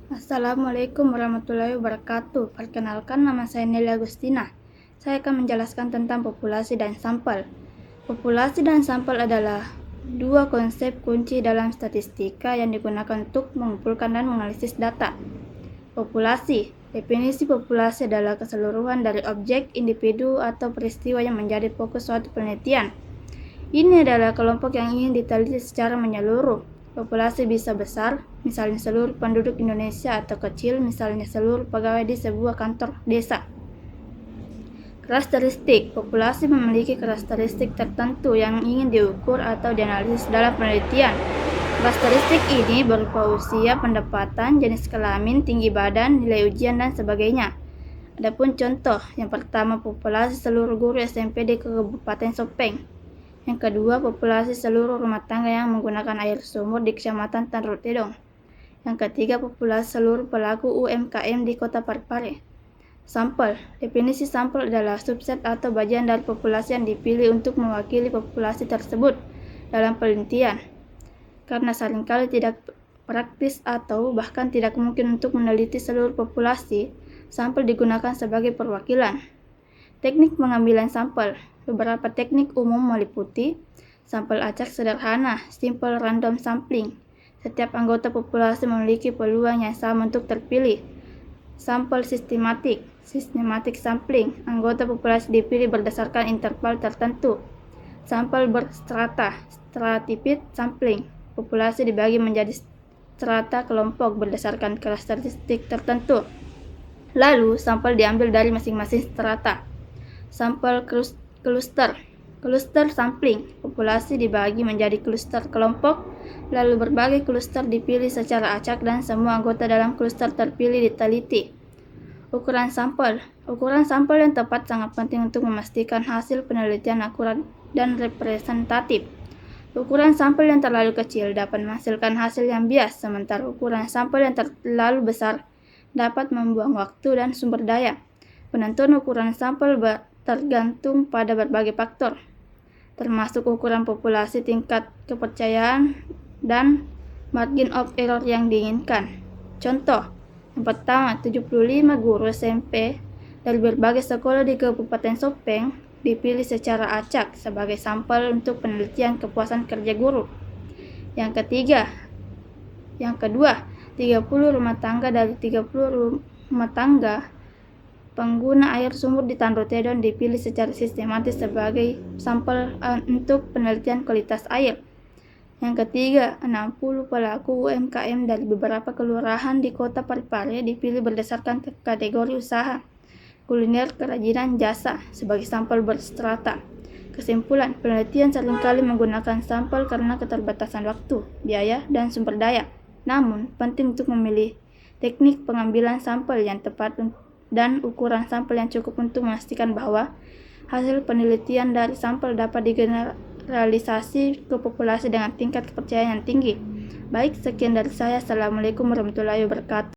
Assalamualaikum warahmatullahi wabarakatuh. Perkenalkan, nama saya Nelia Agustina. Saya akan menjelaskan tentang populasi dan sampel. Populasi dan sampel adalah dua konsep kunci dalam statistika yang digunakan untuk mengumpulkan dan menganalisis data. Populasi. Definisi populasi adalah keseluruhan dari objek, individu, atau peristiwa yang menjadi fokus suatu penelitian. Ini adalah kelompok yang ingin diteliti secara menyeluruh. Populasi bisa besar, misalnya seluruh penduduk Indonesia, atau kecil, misalnya seluruh pegawai di sebuah kantor desa. Karakteristik. Populasi memiliki karakteristik tertentu yang ingin diukur atau dianalisis dalam penelitian. Karakteristik ini berupa usia, pendapatan, jenis kelamin, tinggi badan, nilai ujian, dan sebagainya. Adapun contoh, yang pertama populasi seluruh guru SMP di Kabupaten Sopeng. Yang kedua, populasi seluruh rumah tangga yang menggunakan air sumur di Kecamatan Tanrutedong. Yang ketiga, populasi seluruh pelaku UMKM di Kota Parepare. Sampel. Definisi sampel adalah subset atau bagian dari populasi yang dipilih untuk mewakili populasi tersebut dalam penelitian. Karena seringkali tidak praktis atau bahkan tidak mungkin untuk meneliti seluruh populasi, sampel digunakan sebagai perwakilan. Teknik pengambilan sampel. Beberapa teknik umum meliputi sampel acak sederhana, simple random sampling. Setiap anggota populasi memiliki peluang yang sama untuk terpilih. Sampel sistematik, systematic sampling. Anggota populasi dipilih berdasarkan interval tertentu. Sampel berstrata, stratified sampling. Populasi dibagi menjadi strata kelompok berdasarkan karakteristik tertentu. Lalu, sampel diambil dari masing-masing strata. Sampel cluster sampling. Populasi dibagi menjadi kluster kelompok, lalu berbagai kluster dipilih secara acak dan semua anggota dalam kluster terpilih diteliti. Ukuran sampel. Ukuran sampel yang tepat sangat penting untuk memastikan hasil penelitian akurat dan representatif. Ukuran sampel yang terlalu kecil dapat menghasilkan hasil yang bias, sementara ukuran sampel yang terlalu besar dapat membuang waktu dan sumber daya. Penentuan ukuran sampel tergantung pada berbagai faktor, termasuk ukuran populasi, tingkat kepercayaan, dan margin of error yang diinginkan. Contoh, yang pertama, 75 guru SMP dari berbagai sekolah di Kabupaten Sopeng dipilih secara acak sebagai sampel untuk penelitian kepuasan kerja guru. Yang kedua, 30 rumah tangga dari 30 rumah tangga pengguna air sumur di Tanrutedong dipilih secara sistematis sebagai sampel untuk penelitian kualitas air. Yang ketiga, 60 pelaku UMKM dari beberapa kelurahan di Kota Parepare dipilih berdasarkan kategori usaha, kuliner, kerajinan, jasa sebagai sampel berstrata. Kesimpulan, penelitian seringkali menggunakan sampel karena keterbatasan waktu, biaya, dan sumber daya. Namun, penting untuk memilih teknik pengambilan sampel yang tepat dan ukuran sampel yang cukup untuk memastikan bahwa hasil penelitian dari sampel dapat digeneralisasi ke populasi dengan tingkat kepercayaan yang tinggi. Baik, sekian dari saya. Assalamualaikum warahmatullahi wabarakatuh.